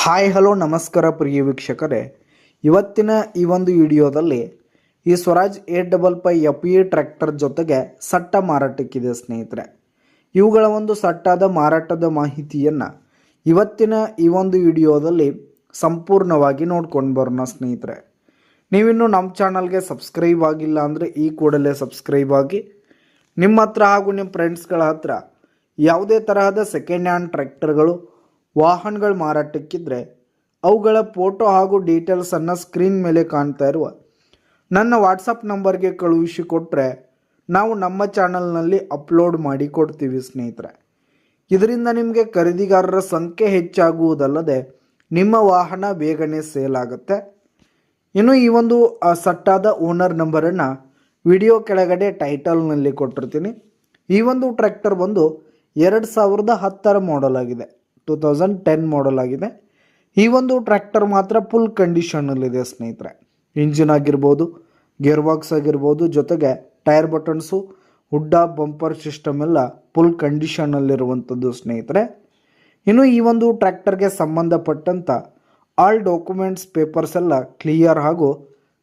Hi hello ನಮಸ್ಕಾರ ಪ್ರಿಯ ವೀಕ್ಷಕರೇ, ಇವತ್ತಿನ ಈ ಒಂದು ವಿಡಿಯೋದಲ್ಲಿ ಈ ಸ್ವರಾಜ್ 855 FE ಟ್ರ್ಯಾಕ್ಟರ್ ಜೊತೆಗೆ ಸಟ್ಟ ಮಾರಾಟಕ್ಕಿದೆ ಸ್ನೇಹಿತರೆ. ಇವುಗಳ ಒಂದು ಸಟ್ಟಾದ ಮಾರಾಟದ ಮಾಹಿತಿಯನ್ನು ಇವತ್ತಿನ ಈ ಒಂದು ವಿಡಿಯೋದಲ್ಲಿ ಸಂಪೂರ್ಣವಾಗಿ ನೋಡ್ಕೊಂಡು ಬರೋಣ ಸ್ನೇಹಿತರೆ. ನೀವಿನ್ನೂ ನಮ್ಮ ಚಾನಲ್ಗೆ ಸಬ್ಸ್ಕ್ರೈಬ್ ಆಗಿಲ್ಲ ಅಂದರೆ ಈ ಕೂಡಲೇ ಸಬ್ಸ್ಕ್ರೈಬ್ ಆಗಿ. ನಿಮ್ಮ ಹತ್ರ ಹಾಗೂ ನಿಮ್ಮ ಫ್ರೆಂಡ್ಸ್ಗಳ ಹತ್ರ ಯಾವುದೇ ತರಹದ ಸೆಕೆಂಡ್ ಹ್ಯಾಂಡ್ ಟ್ರ್ಯಾಕ್ಟರ್ಗಳು ವಾಹನಗಳು ಮಾರಾಟಕ್ಕಿದ್ರೆ ಅವುಗಳ ಫೋಟೋ ಹಾಗೂ ಡೀಟೇಲ್ಸನ್ನು ಸ್ಕ್ರೀನ್ ಮೇಲೆ ಕಾಣ್ತಾ ಇರುವ ನನ್ನ ವಾಟ್ಸಪ್ ನಂಬರ್ಗೆ ಕಳುಹಿಸಿ ಕೊಟ್ಟರೆ ನಾವು ನಮ್ಮ ಚಾನಲ್ನಲ್ಲಿ ಅಪ್ಲೋಡ್ ಮಾಡಿ ಕೊಡ್ತೀವಿ ಸ್ನೇಹಿತರೆ. ಇದರಿಂದ ನಿಮಗೆ ಖರೀದಿಗಾರರ ಸಂಖ್ಯೆ ಹೆಚ್ಚಾಗುವುದಲ್ಲದೆ ನಿಮ್ಮ ವಾಹನ ಬೇಗನೆ ಸೇಲ್ ಆಗುತ್ತೆ. ಇನ್ನು ಈ ಒಂದು ಸಟ್ಟಾದ ಓನರ್ ನಂಬರನ್ನು ವಿಡಿಯೋ ಕೆಳಗಡೆ ಟೈಟಲ್ನಲ್ಲಿ ಕೊಟ್ಟಿರ್ತೀನಿ. ಈ ಒಂದು ಟ್ರ್ಯಾಕ್ಟರ್ ಬಂದು 2010 ಮಾಡೆಲ್ ಆಗಿದೆ, 2010 ಮಾಡೆಲ್ ಆಗಿದೆ. ಈ ಒಂದು ಟ್ರ್ಯಾಕ್ಟರ್ ಮಾತ್ರ ಫುಲ್ ಕಂಡೀಷನಲ್ಲಿದೆ ಸ್ನೇಹಿತರೆ. ಇಂಜಿನ್ ಆಗಿರ್ಬೋದು, ಗೇರ್ ಬಾಕ್ಸ್ ಆಗಿರ್ಬೋದು, ಜೊತೆಗೆ ಟೈರ್ ಬಟನ್ಸು, ಹುಡ್ಡ, ಬಂಪರ್ ಸಿಸ್ಟಮ್ ಎಲ್ಲ ಫುಲ್ ಕಂಡೀಷನಲ್ಲಿರುವಂಥದ್ದು ಸ್ನೇಹಿತರೆ. ಇನ್ನು ಈ ಒಂದು ಟ್ರ್ಯಾಕ್ಟರ್ಗೆ ಸಂಬಂಧಪಟ್ಟಂಥ ಆಲ್ ಡಾಕ್ಯುಮೆಂಟ್ಸ್ ಪೇಪರ್ಸ್ ಎಲ್ಲ ಕ್ಲಿಯರ್ ಹಾಗೂ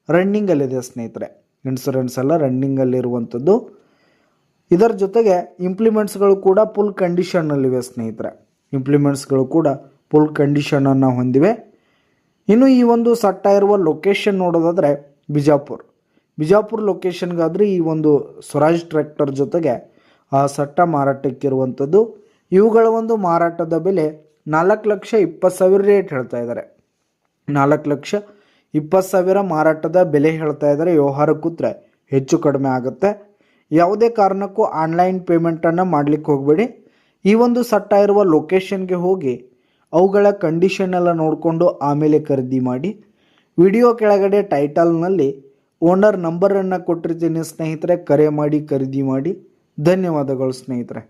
ರನ್ನಿಂಗಲ್ಲಿದೆ ಸ್ನೇಹಿತರೆ. ಇನ್ಸೂರೆನ್ಸ್ ಎಲ್ಲ ರನ್ನಿಂಗಲ್ಲಿರುವಂಥದ್ದು. ಇದರ ಜೊತೆಗೆ ಇಂಪ್ಲಿಮೆಂಟ್ಸ್ಗಳು ಕೂಡ ಫುಲ್ ಕಂಡೀಷನ್ನಲ್ಲಿವೆ ಸ್ನೇಹಿತರೆ. ಇಂಪ್ಲಿಮೆಂಟ್ಸ್ಗಳು ಕೂಡ ಫುಲ್ ಕಂಡೀಷನನ್ನು ಹೊಂದಿವೆ. ಇನ್ನು ಈ ಒಂದು ಸಟ್ಟ ಇರುವ ಲೊಕೇಶನ್ ನೋಡೋದಾದರೆ ಬಿಜಾಪುರ ಲೊಕೇಶನ್ಗಾದರೆ ಈ ಒಂದು ಸ್ವರಾಜ್ ಟ್ರ್ಯಾಕ್ಟರ್ ಜೊತೆಗೆ ಆ ಸಟ್ಟ ಮಾರಾಟಕ್ಕಿರುವಂಥದ್ದು. ಇವುಗಳ ಒಂದು ಮಾರಾಟದ ಬೆಲೆ 4,20,000 ರೇಟ್ ಹೇಳ್ತಾ ಇದ್ದಾರೆ. 4,20,000 ಮಾರಾಟದ ಬೆಲೆ ಹೇಳ್ತಾ ಇದ್ದಾರೆ. ವ್ಯವಹಾರ ಕೂತ್ರೆ ಹೆಚ್ಚು ಕಡಿಮೆ ಆಗುತ್ತೆ. ಯಾವುದೇ ಕಾರಣಕ್ಕೂ ಆನ್ಲೈನ್ ಪೇಮೆಂಟನ್ನು ಮಾಡಲಿಕ್ಕೆ ಹೋಗಬೇಡಿ. ಈ ಒಂದು ಸಟ್ಟ ಇರುವ ಲೊಕೇಶನ್ಗೆ ಹೋಗಿ ಅವುಗಳ ಕಂಡೀಷನ್ ಎಲ್ಲ ನೋಡಿಕೊಂಡು ಆಮೇಲೆ ಖರೀದಿ ಮಾಡಿ. ವಿಡಿಯೋ ಕೆಳಗಡೆ ಟೈಟಲ್ನಲ್ಲಿ ಓನರ್ ನಂಬರನ್ನು ಕೊಟ್ಟಿರ್ತೀನಿ ಸ್ನೇಹಿತರೆ. ಕರೆ ಮಾಡಿ ಖರೀದಿ ಮಾಡಿ. ಧನ್ಯವಾದಗಳು ಸ್ನೇಹಿತರೆ.